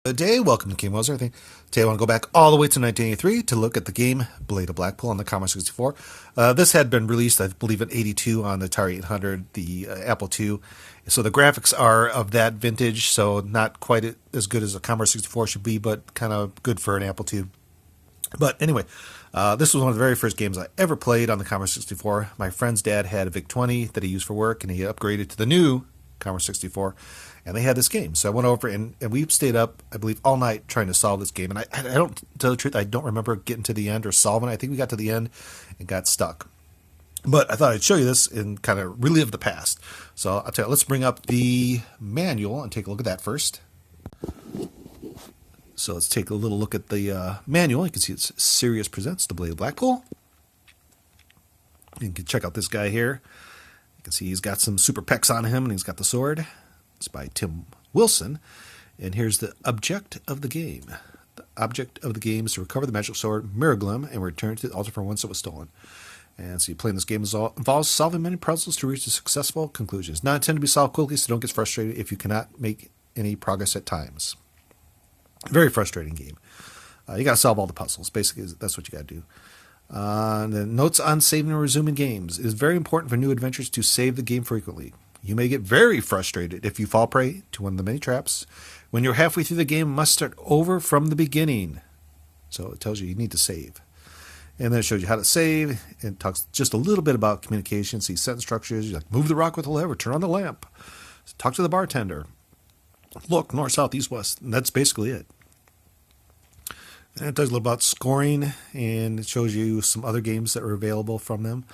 Good day, welcome to King William's Everything. Today I want to go back all the way to 1983 to look at the game Blade of Blackpoole on the Commodore 64. This had been released, I believe, in 82 on the Atari 800, the Apple II. So the graphics are of that vintage, so not quite as good as a Commodore 64 should be, but kind of good for an Apple II. But anyway, this was one of the very first games I ever played on the Commodore 64. My friend's dad had a VIC-20 that he used for work, and he upgraded to the new Commodore 64, and they had this game. So I went over, and we stayed up, I believe, all night trying to solve this game. And I don't, tell the truth, I don't remember getting to the end or solving it. I think we got to the end and got stuck. But I thought I'd show you this and kind of relive the past. So I'll tell you, let's bring up the manual and take a look at that first. So let's take a little look at the manual. You can see it's Sirius Presents the Blade of Blackpoole. You can check out this guy here. You can see he's got some super pecs on him, and he's got the sword. It's by Tim Wilson. And here's the object of the game. The object of the game is to recover the magic sword Miraglim and return to the altar from whence it was stolen. And so playing this game involves solving many puzzles to reach a successful conclusion. It's not intended to be solved quickly, so don't get frustrated if you cannot make any progress at times. Very frustrating game. You got to solve all the puzzles. Basically, that's what you got to do. The notes on saving and resuming games. It is very important for new adventurers to save the game frequently. You may get very frustrated if you fall prey to one of the many traps. When you're halfway through the game, you must start over from the beginning. So it tells you need to save. And then it shows you how to save. It talks just a little bit about communication. See sentence structures. You like move the rock with the lever, turn on the lamp, talk to the bartender. Look, north, south, east, west. And that's basically it. And it does a little about scoring, and it shows you some other games that are available from them.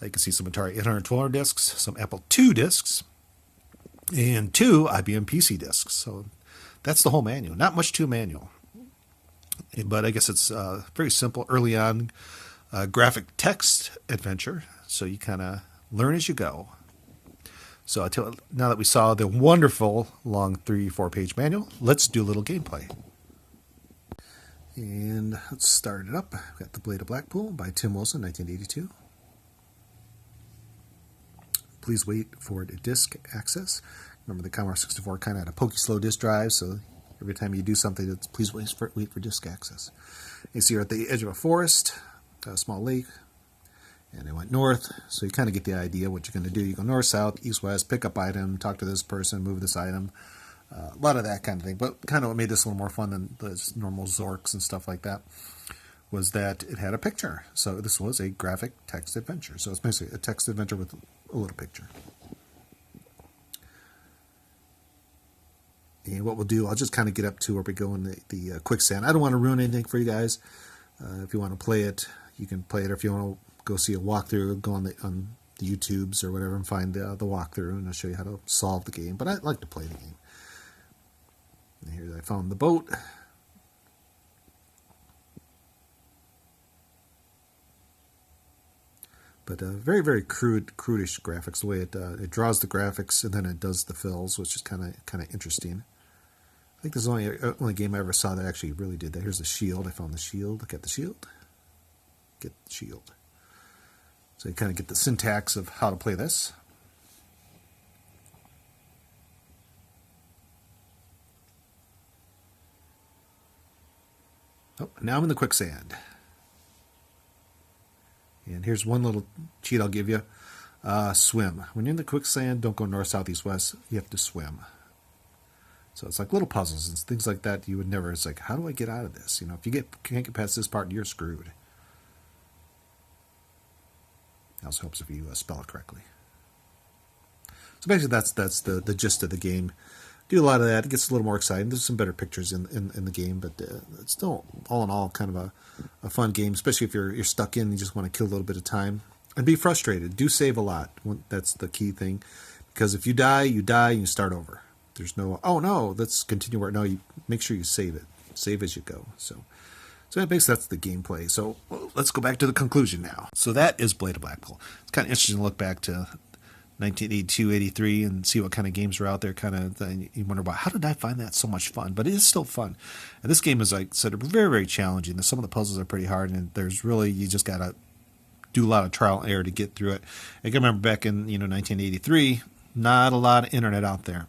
You can see some Atari 812 discs, some Apple II discs, and 2 IBM PC discs. So that's the whole manual. Not much to a manual. But I guess it's very simple, early on graphic text adventure. So you kind of learn as you go. So now that we saw the wonderful long 3-4 page manual, let's do a little gameplay. And let's start it up. We've got The Blade of Blackpoole by Tim Wilson, 1982. Please wait for disk access. Remember the Commodore 64 kind of had a pokey slow disk drive, so every time you do something, it's please wait for disk access. You see you're at the edge of a forest, a small lake, and it went north, so you kind of get the idea what you're going to do. You go north, south, east, west, pick up item, talk to this person, move this item. A lot of that kind of thing. But kind of what made this a little more fun than the normal Zorks and stuff like that was that it had a picture. So this was a graphic text adventure. So it's basically a text adventure with a little picture. And what we'll do, I'll just kind of get up to where we go in the quicksand. I don't want to ruin anything for you guys. If you want to play it, you can play it. Or if you want to go see a walkthrough, go on the YouTubes or whatever and find the walkthrough, and I'll show you how to solve the game. But I like to play the game. And here I found the boat. But very, very crudish graphics. The way it draws the graphics and then it does the fills, which is kind of interesting. I think this is the only game I ever saw that actually really did that. Here's the shield. I found the shield. Get the shield. Get the shield. So you kind of get the syntax of how to play this. Oh, now I'm in the quicksand. And here's one little cheat I'll give you. Swim. When you're in the quicksand, don't go north, south, east, west. You have to swim. So it's like little puzzles and things like that you would never, it's like, how do I get out of this? You know, if you can't get past this part, you're screwed. It also helps if you spell it correctly. So basically that's the gist of the game. Do a lot of that. It gets a little more exciting. There's some better pictures in the game, but it's still, all in all, kind of a fun game, especially if you're stuck in and you just want to kill a little bit of time. And be frustrated. Do save a lot. That's the key thing. Because if you die, and you start over. There's no, oh no, let's continue where, no, you make sure you save it. Save as you go. So basically that's the gameplay. So let's go back to the conclusion now. So that is Blade of Blackpoole. It's kind of interesting to look back to 1982, 83, and see what kind of games were out there. Kind of, you wonder about how did I find that so much fun? But it is still fun. And this game is, like I said, very, very challenging. Some of the puzzles are pretty hard, and there's really, you just gotta do a lot of trial and error to get through it. I can remember back in 1983, not a lot of internet out there,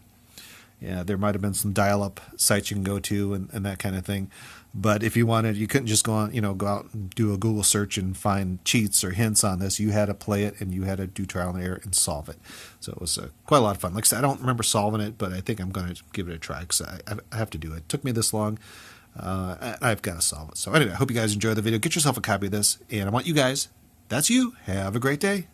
Yeah, there might have been some dial-up sites you can go to and that kind of thing. But if you wanted, you couldn't just go on, go out and do a Google search and find cheats or hints on this. You had to play it and you had to do trial and error and solve it. So it was quite a lot of fun. Like I said, I don't remember solving it, but I think I'm going to give it a try because I have to do it. It took me this long. I've got to solve it. So anyway, I hope you guys enjoy the video. Get yourself a copy of this, and I want you guys, that's you, have a great day.